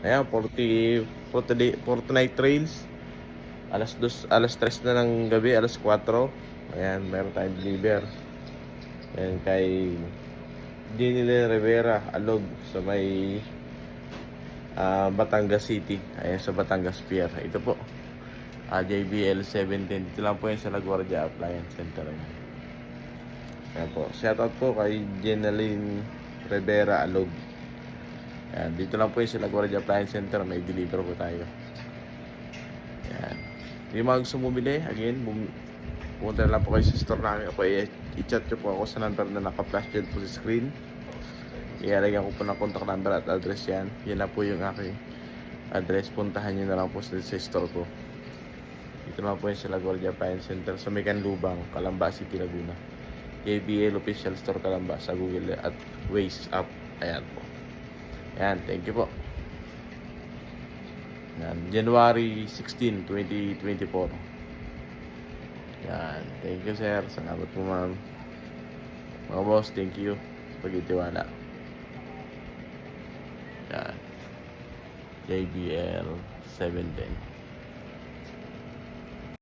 Ayan, 49 trails. Alas 3 na ng gabi, alas 4. Ayan, meron tayong deliver. Ayan, kay Dinile Rivera, Alog, sa may Batangas City. Ayan, sa Batangas Pier. Ito po, JBL 710. Dito lang po yan sa LaGuardia Appliance Center. Ayan po, shoutout po kay Jenaline Rivera, Alog. Ayan, dito lang po yung sa LaGuardia Appliance Center. May deliver po tayo. Ayan. Yung mga gusto bumili, again, pumunta na lang po kayo sa store namin. Ako, i-chat nyo po ako sa number na naka-flash dyan po sa screen. Ialagyan ko po ng contact number at address yan. Yan na po yung aking address. Puntahan nyo na lang po sa store ko. Dito na po yung sa LaGuardia Appliance Center sa Mecanlubang, Calamba City, Laguna. JBL Official Store Calamba sa Google at Waze app. Ayan po. Ayan, thank you po. Ayan, January 16, 2024. Ayan, thank you sir. Salamat po ma'am. Mga boss, thank you sa pagtitiwala. Ayan, JBL 710.